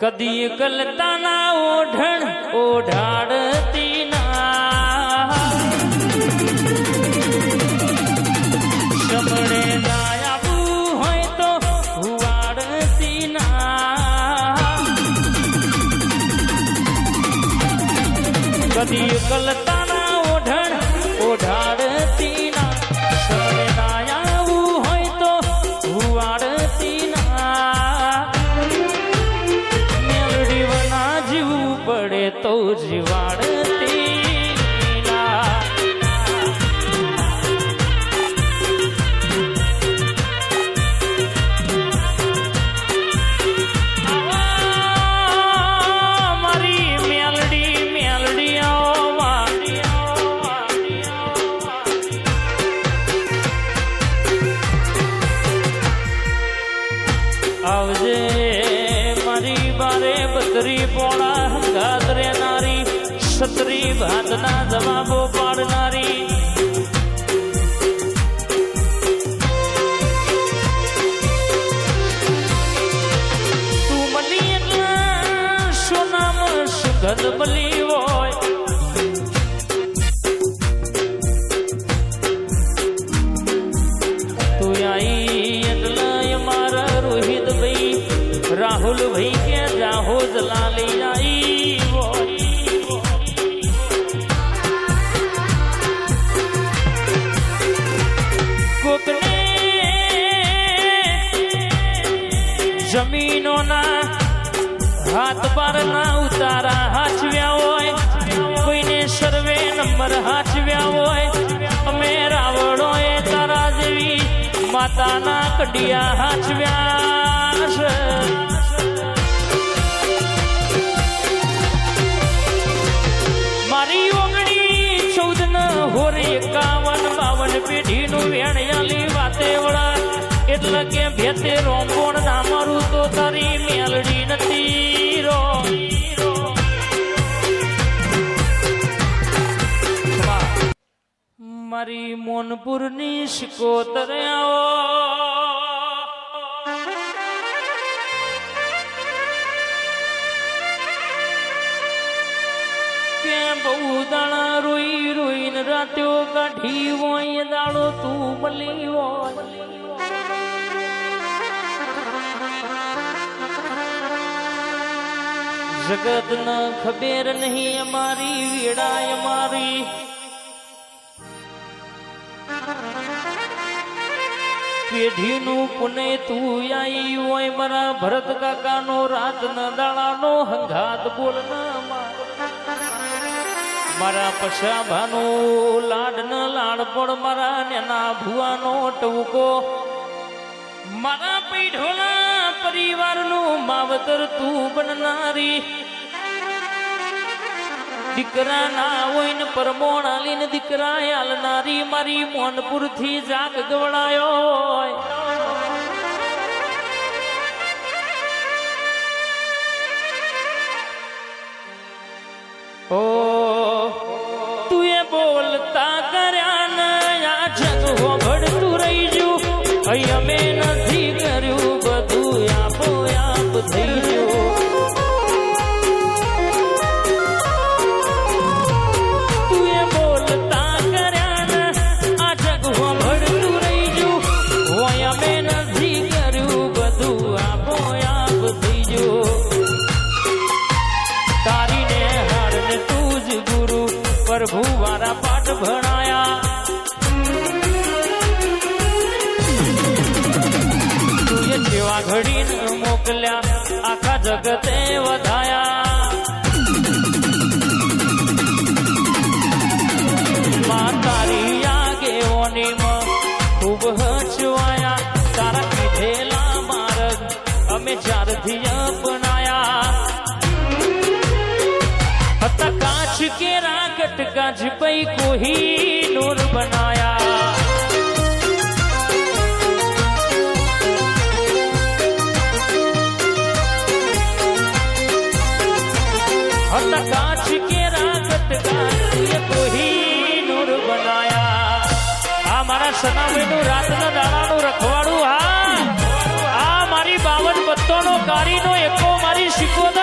કદી ગલતાના ઓઢણ ઓઢાડતી ના સમણે ના આવું હોય તો હુવાડતી ના કદી ગલતાના ઓઢણ ઓઢાડતી ના સમણે ના આવું હોય તો હુવાડતી પડે તો જીવાડતી મારી મેલડી મેલડી આવજે મારી બારે બતરી પોળા ગાદરે નારી છત્રી ભાતના જવાબો પાડનારી તું મળી એટલે સોનામાં સુગંધ મળી હોય તું આઈ એટલે મારા રોહિત ભાઈ રાહુલ ભાઈ કે જાહો જલાલી આઈ કોકને જમીનોના હાથ બાર ના ઉતારા હાચવ્યા હોય કોઈને સર્વે નંબર હાચવ્યા હોય અમે રાવણો એ તારા જેવી માતાના કડિયા હાચવ્યા છે મારી ઓગણી 14 ન હોરે 51 52 પેઢીનું વેણયાલી વાતે વળા એટલે કે ભેતે રોંગોણ ના મારું તો તારી મેલડી નથી રો મારી મોનપુરની શિકોતર આવો બહુ દાણા રોઈ રોઈને રાત્યો કાઢી હોય દાડો તું મળી હોય જગત ન ખબર નહીં અમારી વેડાય મારી પેઢીનું પુણે તું આઈ હોય મારા ભરત કાકાનો રાત ન દાડાનો હંગાત બોલ ના મારા પશાભાનો લાડ ન લાડ પણ મારા નેના ભુવાનો ટવકો મારા પૈઢોના પરિવારનું માવતર તું બનનારી દીકરા ના હોય ને પરમોણાલી ને દીકરા આલનારી મારી મોનપુર થી જાગ ગવડાયો હોય ઓ બોલતા કર્યા ને આ જગ હોભળતું રહી ગયું અહીં અમે નથી કર્યું બધું આપો આપ થઈ ગયું તું એ બોલતા કર્યા ને આ જગ હોભળતું રહી ગયું હોય અમે નથી કર્યું બધું આપો આપ થઈ ગયું તારીને હાડને તું જ ગુરુ પ્રભુ વારા પાઠ ભણાયા તુએ જેવા ઘડીને મોકલ્યા આખા જગતે વધાયા માં તારી આગેવાનીમાં ખૂબ હચવાયા તારા કીધેલા માર્ગ અમે ચારથી અપનાયા હતા કાચ કેરા कटका झपई को ही नूर बनाया हता कांच के रागत को ही नूर बनाया आ मारा सनावेनु रातना दाणानु रखवाड़ू आ मारी 52 बत्तोनो कारीनो एको मारी शिकोदा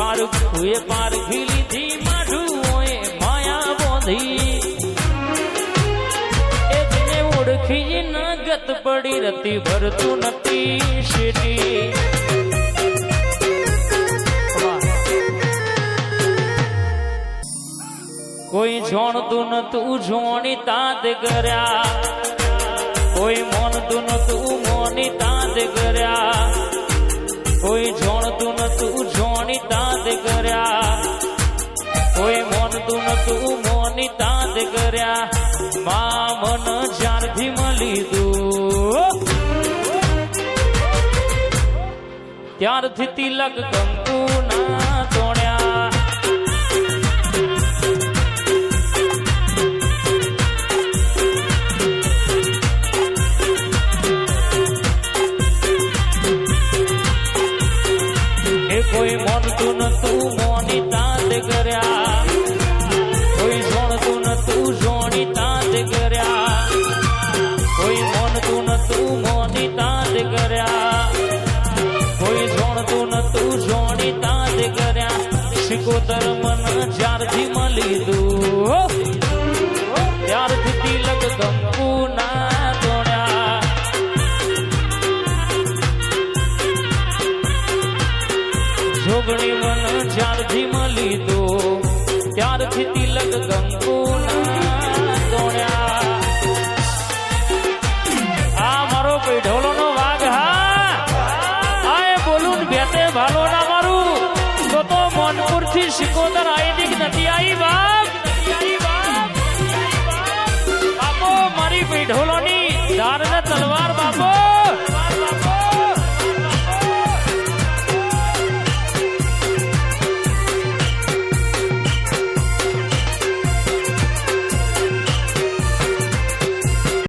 પારખુએ પારખી લીધી માઢુઓએ માયા બોંધી એ જેને ઓળખી ન ગત પડી રતી ભરતું નથી શેટી કોઈ જોણતું નતું જોણી તાદ કર્યા કોઈ મોનતું નતું મોની તાદ કર્યા કોઈ જોણતું નતું જોણી તાદ કર્યા કોઈ મોનતું નતું મોની તાદ કર્યા મા મન જ્યારથી મળી દઉં ત્યારથી તિલક કંકુ ના તોડ્યા કોઈ મોનતું નતું મોની તાદ કર્યા કોઈ જોણતું નતું જોણી તાદ કર્યા કોઈ મોનતું નતું મોની તાદ કર્યા કોઈ જોણતું નતું જોણી તાદ કર્યા શિકોતર મન જ્યારથી મળી દઉં ત્યારથી તિલક કંકુ ના તોડ્યા જોગણી મન જ્યારથી મળી દો ત્યારથી તિલક કંકુ ના તોડ્યા આ મારો પૈઢોલો નો વાઘ હા આ બોલું ભેતે ભાલો ના મારું તો મોનપુર થી શિકોતર આઈ નથી